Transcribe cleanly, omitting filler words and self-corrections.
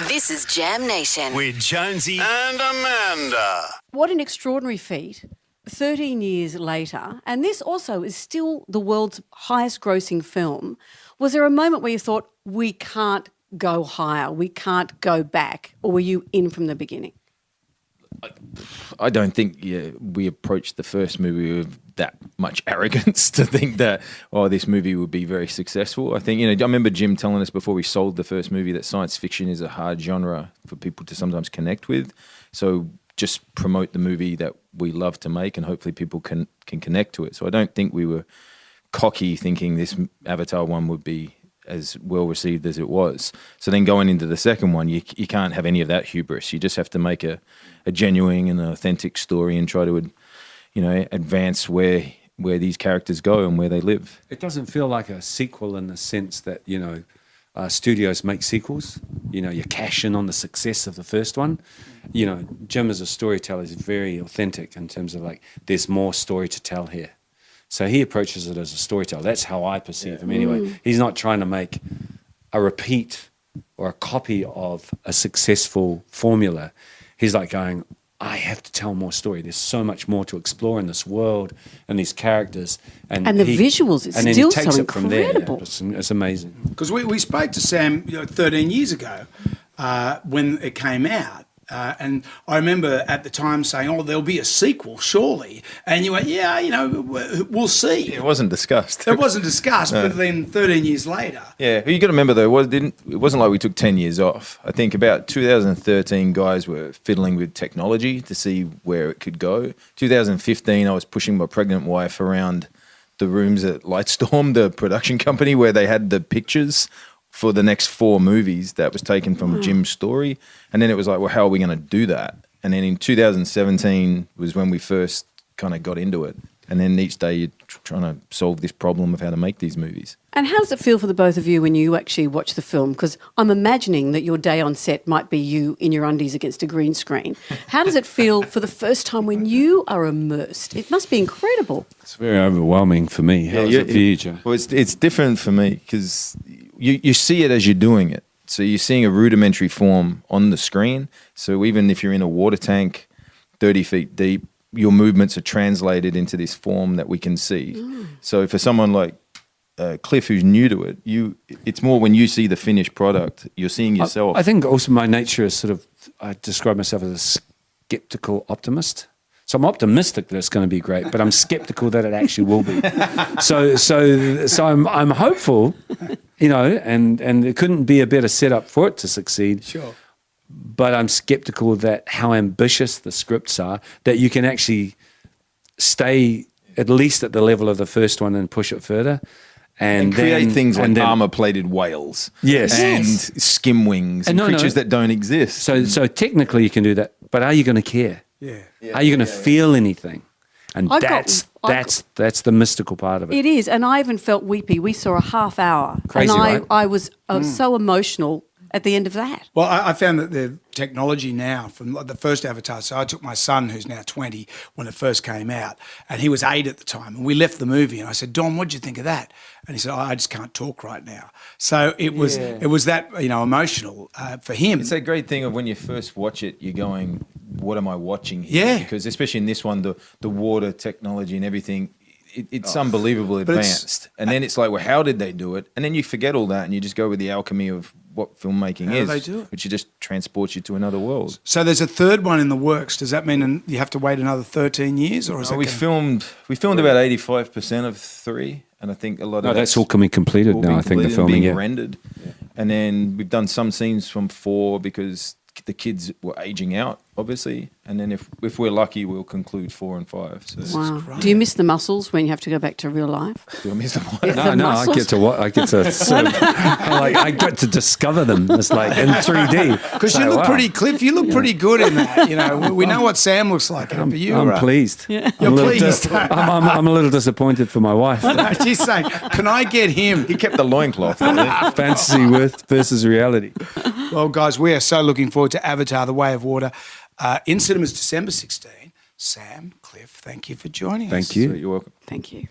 This is Jam Nation. With Jonesy and Amanda. What an extraordinary feat. 13 years later, and this also is still the world's highest grossing film. Was there a moment where you thought, we can't go higher, we can't go back, or were you in from the beginning? I don't think we approached the first movie with that much arrogance to think that, this movie would be very successful. I think, I remember Jim telling us before we sold the first movie that science fiction is a hard genre for people to sometimes connect with. So just promote the movie that we love to make and hopefully people can connect to it. So I don't think we were cocky thinking this Avatar one would be as well received as it was. So then going into the second one, you can't have any of that hubris. You just have to make a genuine and authentic story and try to, advance where these characters go and where they live. It doesn't feel like a sequel in the sense that, studios make sequels. You cash in on the success of the first one. Jim as a storyteller is very authentic in terms of there's more story to tell here. So he approaches it as a storyteller. That's how I perceive him anyway. He's not trying to make a repeat or a copy of a successful formula. He's going, I have to tell more story. There's so much more to explore in this world and these characters. And the visuals, it's still so incredible. It's amazing. Because we spoke to Sam 13 years ago when it came out. And I remember at the time saying, there'll be a sequel, surely. And you went, we'll see. It wasn't discussed. It wasn't discussed, but then 13 years later. Yeah, but you got to remember, though, it wasn't like we took 10 years off. I think about 2013, guys were fiddling with technology to see where it could go. 2015, I was pushing my pregnant wife around the rooms at Lightstorm, the production company, where they had the pictures for the next 4 movies that was taken from Jim's story. And then it was like, how are we going to do that? And then in 2017 was when we first kind of got into it. And then each day you're trying to solve this problem of how to make these movies. And how does it feel for the both of you when you actually watch the film? Because I'm imagining that your day on set might be you in your undies against a green screen. How does it feel for the first time when you are immersed? It must be incredible. It's very overwhelming for me. How is it for you, Joe? Well, it's different for me because you see it as you're doing it. So you're seeing a rudimentary form on the screen. So even if you're in a water tank 30 feet deep, your movements are translated into this form that we can see. So for someone like Cliff, who's new to it, it's more when you see the finished product, you're seeing yourself. I think also my nature is I describe myself as a skeptical optimist. So I'm optimistic that it's going to be great, but I'm skeptical that it actually will be. So I'm hopeful, and it couldn't be a better setup for it to succeed. Sure. But I'm skeptical that how ambitious the scripts are, that you can actually stay at least at the level of the first one and push it further. And create things like armor-plated whales. Yes. And skim wings and creatures that don't exist. So technically you can do that, but are you going to care? Yeah. Are you going to feel anything? And that's the mystical part of it. It is, and I even felt weepy. We saw a half hour. Crazy, and right? I was so emotional at the end of that. Well, I found that the technology now from the first Avatar, so I took my son, who's now 20, when it first came out, and he was 8 at the time, and we left the movie, and I said, Don, what'd you think of that? And he said, I just can't talk right now. So it was that, emotional for him. It's a great thing of when you first watch it, you're going, what am I watching here? Yeah. Because especially in this one, the water technology and everything, it's unbelievably advanced. And then it's like, how did they do it? And then you forget all that and you just go with the alchemy of what filmmaking is, they do it? which just transports you to another world. So there's a third one in the works. Does that mean you have to wait another 13 years? Or is we filmed about 85% of 3, and I think a lot of that's all coming completed now. I think the filming being rendered. Yeah. And then we've done some scenes from 4 because the kids were aging out, obviously. And then if we're lucky, we'll conclude 4 and 5. So Wow. Do you miss the muscles when you have to go back to real life? do I miss them? No, I get to sort of, I get to discover them. It's like in 3D. Because you look pretty, Cliff, you look pretty good in that. We know what Sam looks like. I'm pleased. Yeah. You're pleased. I'm a little disappointed for my wife. She's saying, can I get him? He kept the loincloth. Fantasy versus reality. Well, guys, we are so looking forward to Avatar: The Way of Water in cinemas December 16. Sam, Cliff, thank you for joining us. Thank you. You're welcome. Thank you.